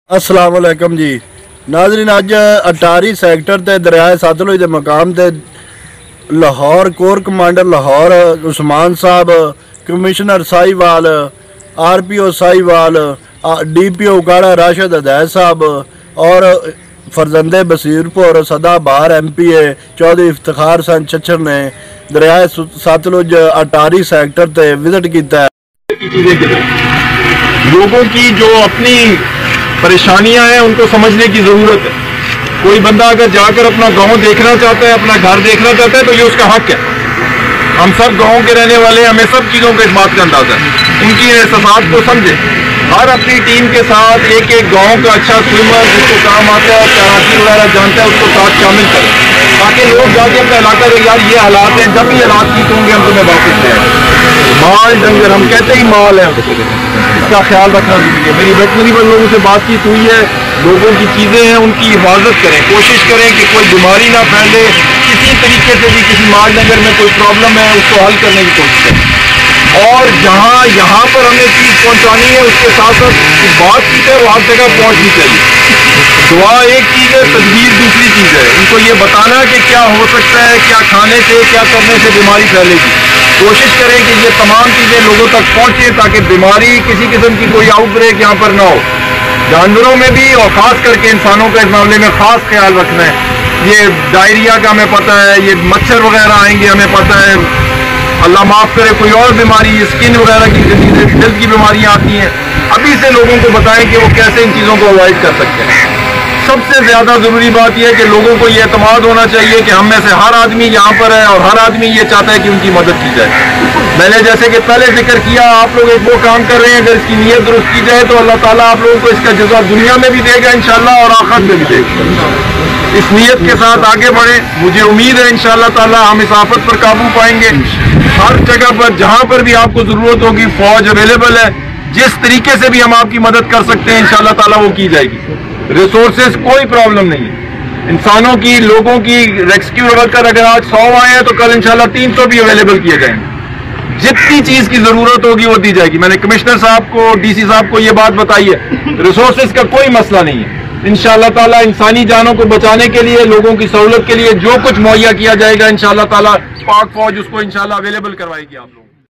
अस्सलाम वालेकुम जी नाज़रीन, अज अटारी सैक्टर ते दरियाए सतलुज के मकाम ते लाहौर कोर कमांडर लाहौर उस्मान साहब, commissioner Sahiwal, RPO Sahiwal, DPO Okara Rashid Hidayat साहब और फरजंदे बसीरपुर सदाबहार MPA चौधरी इफ्तिखार हसन चच्छर ने दरियाए सतलुज अटारी सैक्टर ते विजिट किया है। लोगों की जो अपनी परेशानियां हैं उनको समझने की जरूरत है। कोई बंदा अगर जाकर अपना गांव देखना चाहता है, अपना घर देखना चाहता है, तो ये उसका हक है। हम सब गांव के रहने वाले, हमें सब चीज़ों का इस बात का अंदाजा है। उनकी एहसास को समझे, हर अपनी टीम के साथ एक एक गांव का अच्छा स्विमर जिसको काम आता है, तैराकी वगैरह जानता है, उसको साथ शामिल करें, ताकि लोग जाके अपना इलाका दें, यार ये हालात हैं, जब भी हालात ठीक होंगे हम तुम्हें वापस ले आएंगे। माल डंगर, हम कहते ही माल है, इसका ख्याल रखना जरूरी है। मेरी वेटनरी वाले लोगों से बातचीत हुई है, लोगों की चीज़ें हैं उनकी हिफाजत करें, कोशिश करें कि कोई बीमारी ना फैले, किसी तरीके से भी किसी माल डंगर में कोई प्रॉब्लम है उसको हल करने की कोशिश करें। और जहाँ यहाँ पर हमें चीज़ पहुँचानी है उसके साथ साथ बात की है वो हर जगह पहुँचनी चाहिए। दुआ एक चीज़ है, तदबीर दूसरी चीज़ है। इनको ये बताना कि क्या हो सकता है, क्या खाने से, क्या करने से बीमारी फैलेगी। कोशिश करें कि ये तमाम चीज़ें लोगों तक पहुँचे ताकि बीमारी किसी किस्म की कोई आउटब्रेक यहाँ पर ना हो। जानवरों में भी और ख़ास करके इंसानों का इस मामले में ख़ास ख्याल रखना है। ये डायरिया का हमें पता है, ये मच्छर वगैरह आएंगे हमें पता है, अल्लाह माफ़ करे कोई और बीमारी, स्किन वगैरह की हेल्थ की बीमारियाँ आती हैं। अभी से लोगों को बताएं कि वो कैसे इन चीज़ों को अवॉइड कर सकते हैं। सबसे ज़्यादा ज़रूरी बात यह है कि लोगों को ये एतमाद होना चाहिए कि हम में से हर आदमी यहाँ पर है और हर आदमी ये चाहता है कि उनकी मदद की जाए। मैंने जैसे कि पहले जिक्र किया, आप लोग एक वो काम कर रहे हैं, अगर इसकी नीयत दुरुस्त की जाए तो अल्लाह ताला आप लोगों को इसका जज़ा दुनिया में भी देगा इंशाअल्लाह और आखिरत में भी देगा। इस नीयत के साथ आगे बढ़े, मुझे उम्मीद है इंशाअल्लाह ताला हम इस आफत पर काबू पाएंगे। हर जगह पर जहाँ पर भी आपको ज़रूरत होगी फौज अवेलेबल है, जिस तरीके से भी हम आपकी मदद कर सकते हैं इंशाअल्लाह ताला वो की जाएगी। रिसोर्सेज कोई प्रॉब्लम नहीं है, इंसानों की, लोगों की रेस्क्यू वर्कर अगर आज 100 आए हैं तो कल इंशाल्लाह 300 भी अवेलेबल किए जाएंगे। जितनी चीज़ की ज़रूरत होगी वो दी जाएगी। मैंने कमिश्नर साहब को, DC साहब को ये बात बताई है, रिसोर्सेज का कोई मसला नहीं है। इंशाअल्लाह ताला इंसानी जानों को बचाने के लिए, लोगों की सहूलत के लिए जो कुछ मुहैया किया जाएगा इंशाअल्लाह ताला पाक फौज उसको इंशाअल्लाह अवेलेबल करवाएगी आप लोग।